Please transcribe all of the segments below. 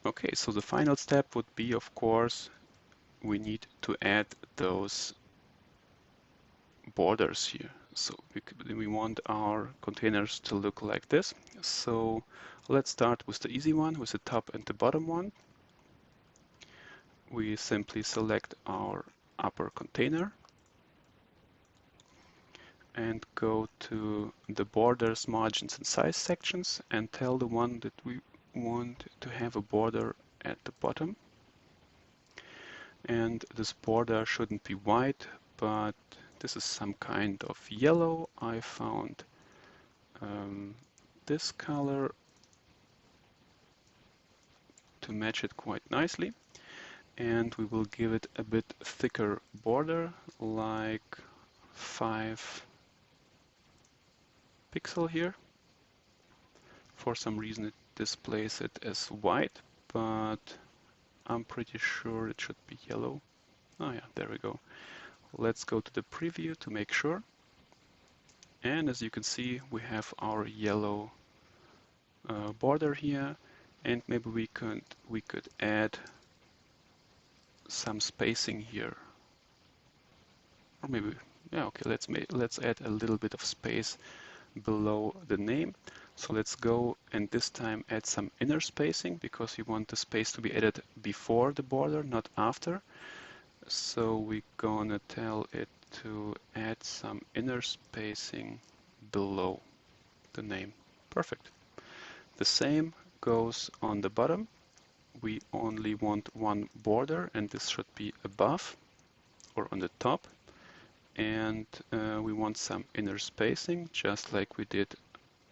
Okay, so the final step would be, of course, we need to add those borders here. So we want our containers to look like this. So let's start with the easy one, with the top and the bottom one. We simply select our upper container and go to the borders, margins, and size sections and tell the one that we want to have a border at the bottom. And this border shouldn't be white, but this is some kind of yellow. I found this color to match it quite nicely. And we will give it a bit thicker border, like 5 pixel here. For some reason it displays it as white, but I'm pretty sure it should be yellow. Oh yeah, there we go. Let's go to the preview to make sure. And as you can see, we have our yellow border here, and maybe we could add some spacing here, or maybe, yeah, okay, let's add a little bit of space below the name. So let's go and this time add some inner spacing, because we want the space to be added before the border, not after. So we're gonna tell it to add some inner spacing below the name. Perfect. The same goes on the bottom. We only want one border, and this should be above or on the top. And we want some inner spacing, just like we did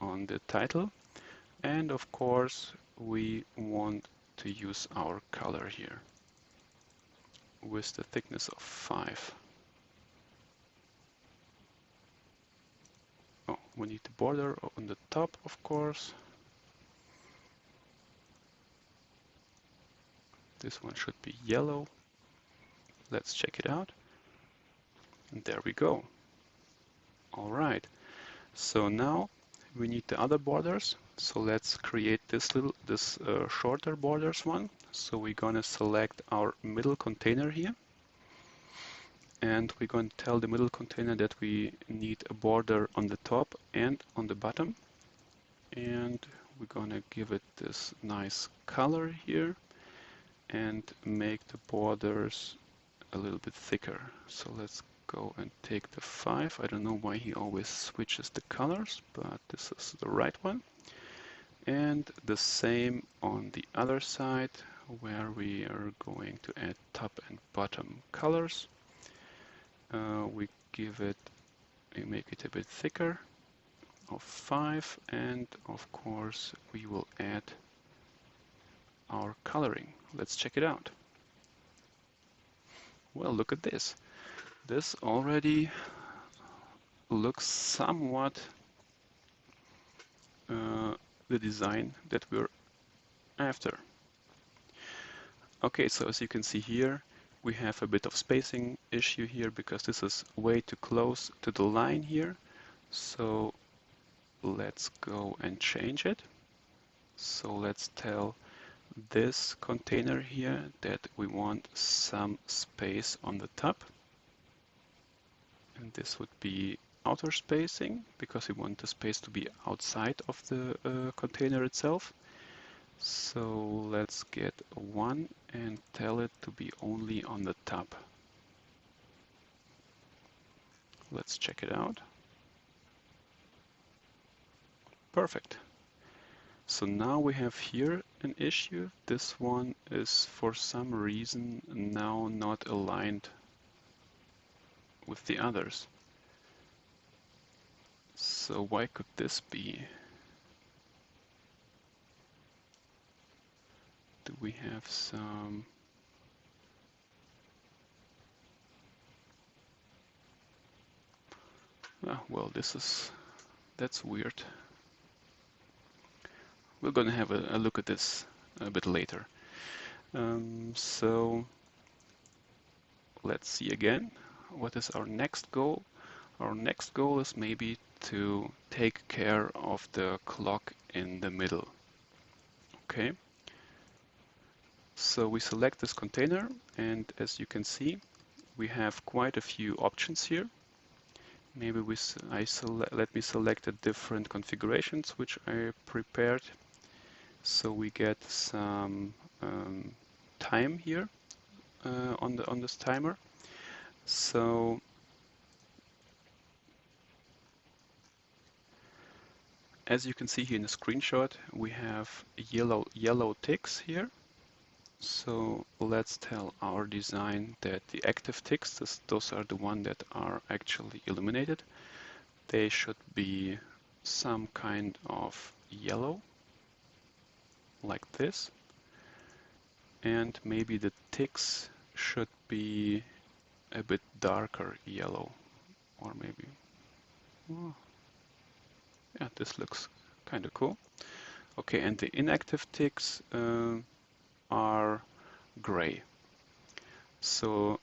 on the title. And of course, we want to use our color here with the thickness of 5. Oh, we need the border on the top, of course. This one should be yellow. Let's check it out. And there we go. All right. So now we need the other borders. So let's create this shorter borders one. So we're gonna select our middle container here. And we're going to tell the middle container that we need a border on the top and on the bottom. And we're gonna give it this nice color here and make the borders a little bit thicker. So let's go and take the 5. I don't know why he always switches the colors, but this is the right one. And the same on the other side, where we are going to add top and bottom colors. We make it a bit thicker, of 5, and of course we will add our coloring. Let's check it out. Well, look at this. This already looks somewhat the design that we're after. Okay, so as you can see here, we have a bit of spacing issue here because this is way too close to the line here. So let's go and change it. So let's tell this container here that we want some space on the top. And this would be outer spacing, because we want the space to be outside of the container itself. So let's get 1 and tell it to be only on the top. Let's check it out. Perfect. So now we have here an issue. This one is for some reason now not aligned with the others. So why could this be? Do we have some... well, that's weird. We're going to have a look at this a bit later. So let's see again. What is our next goal? Our next goal is maybe to take care of the clock in the middle. Okay. So we select this container, and as you can see, we have quite a few options here. Maybe let me select the different configurations which I prepared. So we get some time here on this timer. So as you can see here in the screenshot, we have yellow ticks here. So let's tell our design that the active ticks, those are the ones that are actually illuminated. They should be some kind of yellow, like this. And maybe the ticks should be a bit darker yellow, or maybe, oh, yeah, this looks kind of cool. Okay, and the inactive ticks are gray. So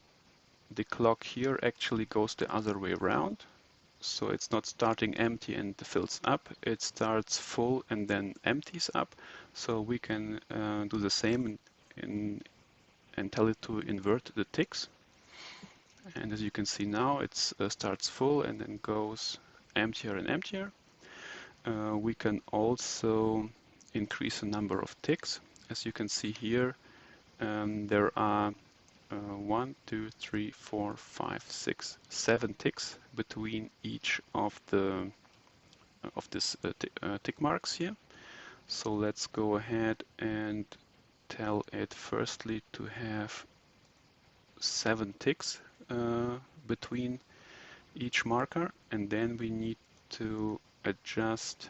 the clock here actually goes the other way around. So it's not starting empty and fills up, it starts full and then empties up. So we can do the same and tell it to invert the ticks. And as you can see now, it starts full and then goes emptier and emptier. We can also increase the number of ticks. As you can see here, there are 1, 2, 3, 4, 5, 6, 7 ticks between each of this tick marks here. So let's go ahead and tell it firstly to have 7 ticks between each marker, and then we need to adjust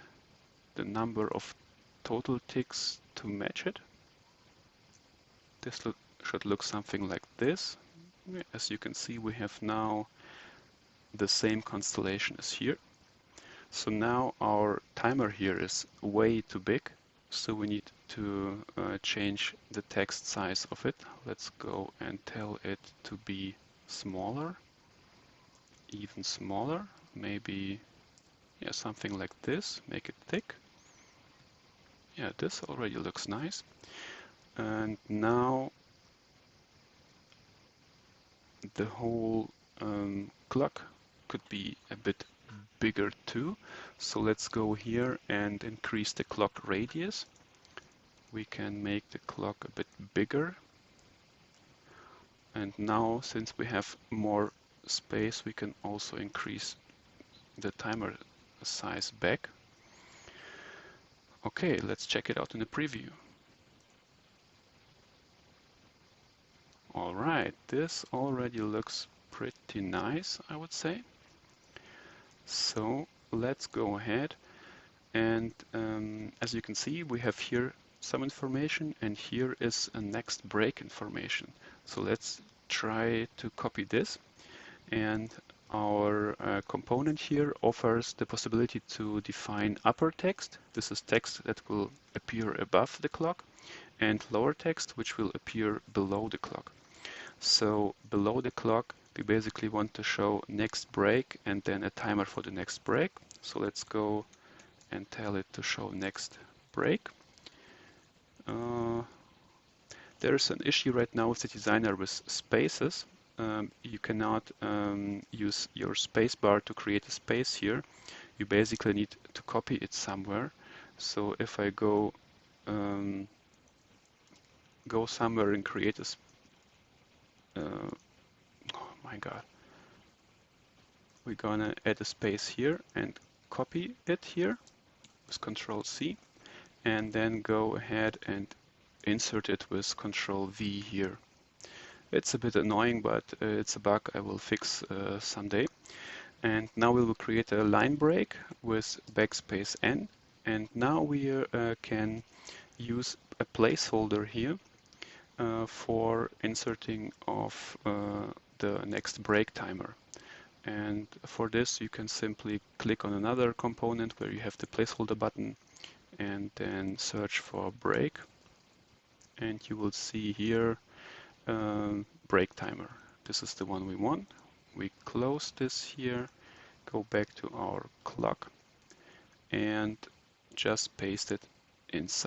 the number of total ticks to match it. This should look something like this. As you can see, we have now the same constellation as here. So now our timer here is way too big, so we need to change the text size of it. Let's go and tell it to be smaller, even smaller, maybe, yeah, something like this, make it thick. Yeah, this already looks nice. And now the whole clock could be a bit bigger too. So let's go here and increase the clock radius. We can make the clock a bit bigger. And now, since we have more space, we can also increase the timer size back. Okay, let's check it out in the preview. All right, this already looks pretty nice, I would say. So let's go ahead and as you can see, we have here some information and here is a next break information. So let's try to copy this, and our component here offers the possibility to define upper text. This is text that will appear above the clock, and lower text which will appear below the clock. So below the clock, we basically want to show next break and then a timer for the next break. So let's go and tell it to show next break. There's an issue right now with the designer with spaces. You cannot use your spacebar to create a space here. You basically need to copy it somewhere. So if I go somewhere and create a oh my god, we're gonna add a space here and copy it here with Control C, and then go ahead and insert it with Control V here. It's a bit annoying, but it's a bug I will fix someday. And now we will create a line break with backspace N, and now we can use a placeholder here for inserting of the next break timer. And for this you can simply click on another component where you have the placeholder button and then search for break, and you will see here break timer. This is the one we want. We close this here, go back to our clock and just paste it inside.